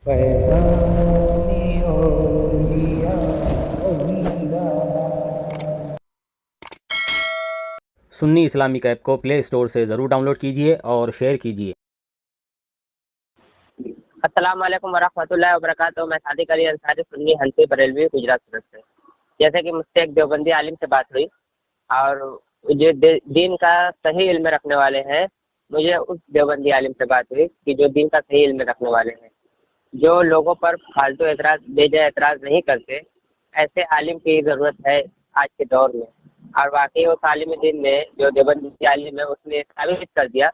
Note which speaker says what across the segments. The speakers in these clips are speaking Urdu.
Speaker 1: فیضانی اولیاء زندہ
Speaker 2: سنی اسلامک ایپ کو پلے اسٹور سے ضرور ڈاؤن لوڈ کیجیے اور شیئر کیجیے۔
Speaker 3: السلام علیکم ورحمۃ اللہ وبرکاتہ۔ میں صادق علی انصاری سنی حنفی بریلوی گجرات سورت سے۔ جیسے کہ مجھ سے ایک دیوبندی عالم سے بات ہوئی اور جو دین کا صحیح علم رکھنے والے ہیں، مجھے اس دیوبندی عالم سے بات ہوئی کہ جو دین کا صحیح علم رکھنے والے ہیں، جو لوگوں پر فالتو اعتراض بے جائے اعتراض نہیں کرتے، ایسے عالم کی ضرورت ہے آج کے دور میں۔ اور واقعی اس عالم دین نے جو دیوبندی عالم ہے، اس نے ثابت کر دیا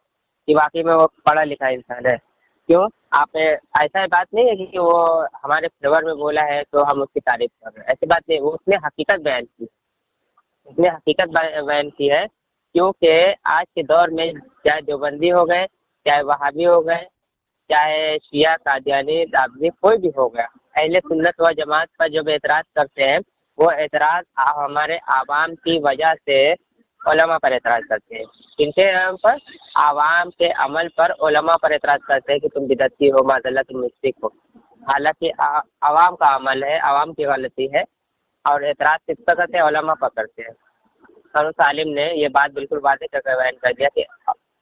Speaker 3: کہ واقعی میں وہ پڑھا لکھا انسان ہے۔ کیوں؟ آپ ایسا بات نہیں ہے کہ وہ ہمارے فیور میں بولا ہے تو ہم اس کی تعریف کر رہے ہیں، ایسی بات نہیں۔ وہ اس نے حقیقت بیان کی، اس نے حقیقت بیان کی ہے، کیونکہ آج کے دور میں چاہے دیوبندی ہو گئے، چاہے وہابی ہو گئے، چاہے شیعہ قادیانی رافضی کوئی بھی ہو گیا، اہل سنت و جماعت پر جب اعتراض کرتے ہیں، وہ اعتراض ہمارے عوام کی وجہ سے علماء پر اعتراض کرتے ہیں۔ کن کے نام پر؟ عوام کے عمل پر علماء پر اعتراض کرتے ہیں کہ تم بدعتی ہو، معذلہ تم مشرک ہو، حالانکہ عوام کا عمل ہے، عوام کی غلطی ہے، اور اعتراض کس پر کرتے ہیں؟ علماء پر کرتے ہیں۔ اور اس عالم نے یہ بات بالکل واضح کر کے بیان کر دیا کہ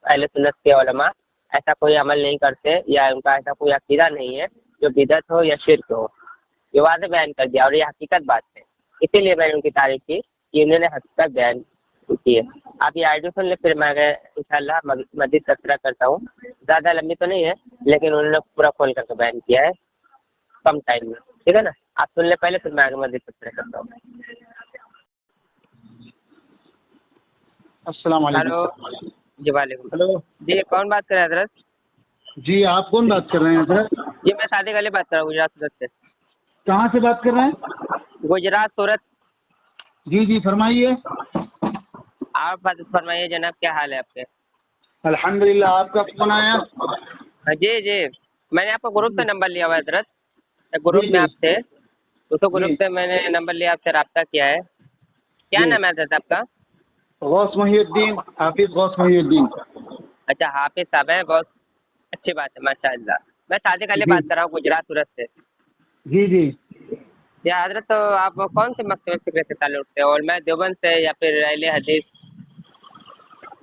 Speaker 3: اہل سنت کے علماء ایسا کوئی عمل نہیں کرتے یا ان کا ایسا کوئی عقیدہ نہیں ہے جو بدعت ہو یا شرک ہو۔ یہ واضح بیان کر دیا اور یہ حقیقت بات ہے، اسی لیے میں نے ان کی تعریف کی کہ انہوں نے حقیقت بیان کی ہے۔ آپ یہ آئیڈیو سن لیں، پھر میں انشاءاللہ مزید تذکرہ کرتا ہوں۔ زیادہ لمبی تو نہیں ہے لیکن انہوں نے پورا کھول کر کے بیان کیا ہے کم ٹائم میں، ٹھیک ہے نا؟ آپ سن لیں پہلے، پھر میں آگے مزید تذکرہ کرتا ہوں۔
Speaker 4: السلام علیکم۔
Speaker 3: ہلو، جی وعلیکم۔
Speaker 4: ہلو،
Speaker 3: جی کون بات کر رہے ہیں حضرت؟
Speaker 4: جی آپ کون بات کر رہے ہیں حضرت؟
Speaker 3: جی میں صادق علی بات کر رہا ہوں گجرات سورت سے۔
Speaker 4: کہاں سے بات کر رہے ہیں؟
Speaker 3: گجرات سورت۔
Speaker 4: جی جی فرمائیے۔
Speaker 3: آپ فرمائیے جناب، کیا حال ہے آپ کے؟
Speaker 4: الحمدللہ، آپ کا فون آیا؟
Speaker 3: جی جی، میں نے آپ کا گروپ سے نمبر لیا ہوا ہے حضرت، ایک گروپ
Speaker 4: جی
Speaker 3: میں
Speaker 4: جی
Speaker 3: آپ سے، اس گروپ
Speaker 4: جی
Speaker 3: سے میں نے نمبر لیا، آپ سے رابطہ کیا ہے۔ کیا
Speaker 4: جی
Speaker 3: نام ہے حضرت آپ کا؟
Speaker 4: غوث محی الدین، حافظ غوث محی الدین۔
Speaker 3: اچھا حافظ صاحب ہیں، بہت اچھی بات ہے، ماشاء اللہ۔ میں صادق علی
Speaker 4: جی
Speaker 3: بات کر رہا ہوں گجرات سورت سے۔
Speaker 4: جی جی
Speaker 3: یا حضرت، تو آپ کون سے مکتبہ فکر سے تعلق رکھتے ہیں؟ اور میں دیوبند سے یا پھر اہل حدیث؟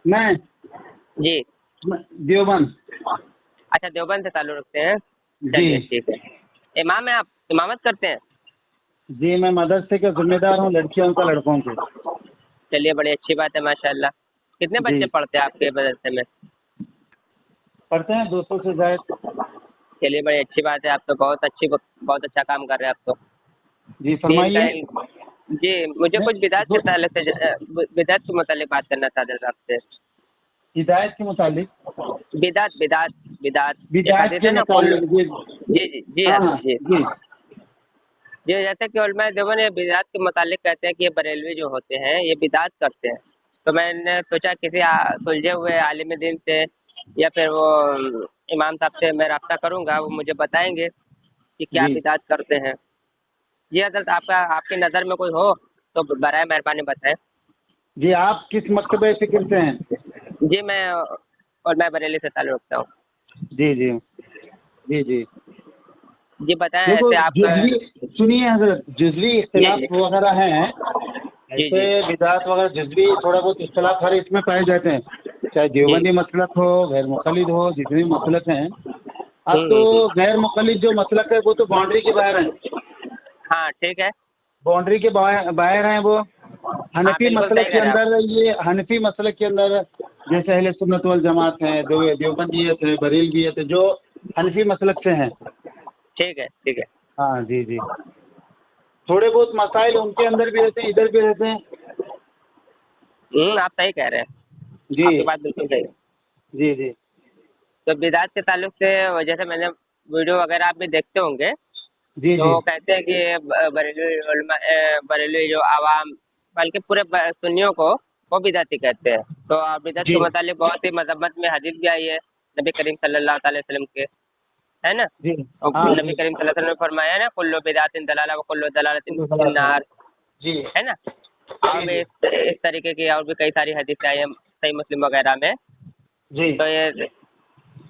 Speaker 4: میں
Speaker 3: جی
Speaker 4: دیوبند۔
Speaker 3: اچھا، دیوبند سے تعلق رکھتے ہیں،
Speaker 4: جی
Speaker 3: چلیے ٹھیک ہے۔ امام ہیں آپ، امامت کرتے ہیں؟
Speaker 4: جی میں مدرسے کا ذمہ دار ہوں، لڑکیوں کا لڑکوں کے۔
Speaker 3: چلیے بڑی اچھی بات ہے، ماشاء اللہ۔ کتنے
Speaker 4: جی
Speaker 3: بچے پڑھتے ہیں آپ کے مدرسے میں؟
Speaker 4: پڑھتے ہیں 200 سے زائد۔
Speaker 3: چلیے بڑی اچھی بات ہے، آپ تو بہت اچھا کام کر رہے ہیں آپ تو۔
Speaker 4: جی
Speaker 3: دین کا
Speaker 4: فرمائیے۔
Speaker 3: علم، جی مجھے کچھ بدعت کے تعلق سے، بدعت کے متعلق بات کرنا تھا حضرت آپ سے۔
Speaker 4: ہدایت کے متعلق؟
Speaker 3: بدعت ایک
Speaker 4: بدعت
Speaker 3: حدیث
Speaker 4: کے
Speaker 3: ہے نا،
Speaker 4: متعلق جی۔
Speaker 3: جی جی جی
Speaker 4: ہاں ہاں
Speaker 3: حضرت جی
Speaker 4: جی
Speaker 3: جی، جیسے کہ علماء دیوبند یہ بدعت کے متعلق کہتے ہیں کہ یہ بریلوی جو ہوتے ہیں یہ بدعت کرتے ہیں، تو میں نے سوچا کسی سلجھے ہوئے عالم دین سے یا پھر وہ امام صاحب سے میں رابطہ کروں گا، وہ مجھے بتائیں گے کہ کیا
Speaker 4: جی
Speaker 3: بدعت کرتے ہیں۔ جی حضرت، آپ کی نظر میں کوئی ہو تو برائے مہربانی بتائیں۔
Speaker 4: جی آپ کس مکتبہ فکر سے ہیں؟
Speaker 3: جی میں بریلی سے تعلق رکھتا ہوں۔
Speaker 4: جی جی جی جی
Speaker 3: جی بتائیں،
Speaker 4: دیکھو
Speaker 3: ایسے آپ
Speaker 4: جزوی، سنیے حضرت، جزوی
Speaker 3: جی
Speaker 4: اختلاف وغیرہ ہیں،
Speaker 3: جی
Speaker 4: ایسے
Speaker 3: جی
Speaker 4: بدعات وغیرہ جزوی تھوڑا بہت اختلاف ہر اس میں پائے جاتے ہیں، چاہے
Speaker 3: جی
Speaker 4: دیوبندی مسلک ہو، غیر مقلد ہو، جتنے بھی مسلک ہیں۔ اب تو
Speaker 3: جی
Speaker 4: غیر مقلد جو مسلک ہے وہ تو باؤنڈری کے باہر ہیں،
Speaker 3: ہاں ٹھیک ہے،
Speaker 4: باؤنڈری کے باہر ہیں وہ۔
Speaker 3: ہاں
Speaker 4: حنفی
Speaker 3: بالکل صحیح
Speaker 4: مسلک
Speaker 3: کہہ
Speaker 4: کے
Speaker 3: رہے ہیں
Speaker 4: اندر، یہ حنفی مسلک کے اندر جیسے اہل سنت والجماعت ہیں، دیوبندیت ہے، بریلویت ہے، جو حنفی مسلک سے ہیں۔
Speaker 3: آپ، ٹھیک ہے ٹھیک ہے۔
Speaker 4: ہاں جی جی، تھوڑے بہت مسائل ان کے اندر بھی رہتے ہیں، ادھر بھی رہتے ہیں۔
Speaker 3: آپ صحیح کہہ رہے ہیں،
Speaker 4: جی
Speaker 3: آپ کی بات بالکل صحیح ہے۔
Speaker 4: جی جی
Speaker 3: تو بدعت کے تعلق سے جیسے میں نے ویڈیو وغیرہ آپ بھی دیکھتے ہوں گے،
Speaker 4: جی
Speaker 3: تو
Speaker 4: جی
Speaker 3: وہ کہتے ہیں کہ بریلوی علماء، بریلوی جو عوام بلکہ پورے سنیوں کو وہ بدعتی کہتے ہیں۔ تو بدعت
Speaker 4: جی
Speaker 3: کے متعلق بہت ہی مذمت میں حدیث بھی آئی ہے نبی کریم صلی اللہ تعالی وسلم کے، ہے نا؟
Speaker 4: جی
Speaker 3: اور
Speaker 4: ہاں
Speaker 3: نبی
Speaker 4: جی
Speaker 3: کریم صلی اللہ علیہ وسلم نے فرمایا ہے نا، کلو بدعت دلالہ و کلو دلالۃ فی النار،
Speaker 4: جی
Speaker 3: ہے نا؟ اور بھی اس طریقے کی اور بھی کئی ساری حدیثیں آئی ہیں صحیح مسلم وغیرہ میں۔
Speaker 4: جی
Speaker 3: تو یہ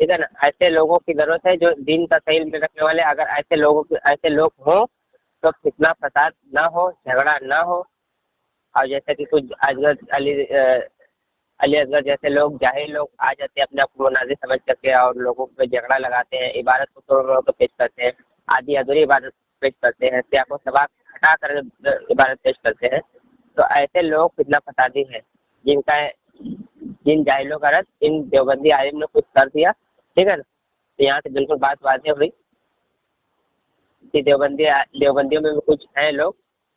Speaker 3: ٹھیک ہے نا. ایسے لوگوں کی ضرورت ہے جو دین کا صحیح علم رکھنے والے. اگر ایسے لوگ ہوں تو فتنہ فساد نہ ہو, جھگڑا نہ ہو. اور جیسے کہ کچھ علی اصغر جیسے لوگ جاہل لوگ آ جاتے ہیں اپنے آپ کو مناظر سمجھ کر کے اور لوگوں پہ جھگڑا لگاتے ہیں, عبادت کو توڑ موڑ کر پیش کرتے ہیں, آدھی ادھوری عبادت پیش کرتے ہیں, سیاق و سباق ہٹا کر عبادت پیش کرتے ہیں. تو ایسے لوگ فتنہ فسادی ہیں جن جاہلوں کا رد ان دیوبندی عالم نے کچھ کر دیا. ٹھیک ہے نا. تو یہاں سے بالکل بات واضح ہوئی کہ دیوبندیوں میں بھی کچھ ہیں لوگ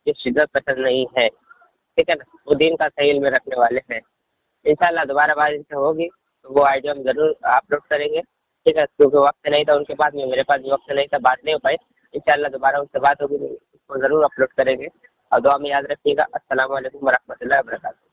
Speaker 3: جو شدت پسند نہیں ہے. ٹھیک ہے نا. وہ دین کا صحیح علم رکھنے والے ہیں. انشاءاللہ دوبارہ بات ان سے ہوگی تو وہ آئیڈیا ہم ضرور اپلوڈ کریں گے. ٹھیک ہے. کیونکہ وقت نہیں تھا ان کے پاس میں, میرے پاس بھی وقت نہیں تھا, بات نہیں ہو پائی. انشاءاللہ دوبارہ ان سے بات ہوگی, اس کو ضرور اپلوڈ کریں گے. اور دعا میں یاد رکھیے گا. السلام علیکم ورحمۃ اللہ وبرکاتہ.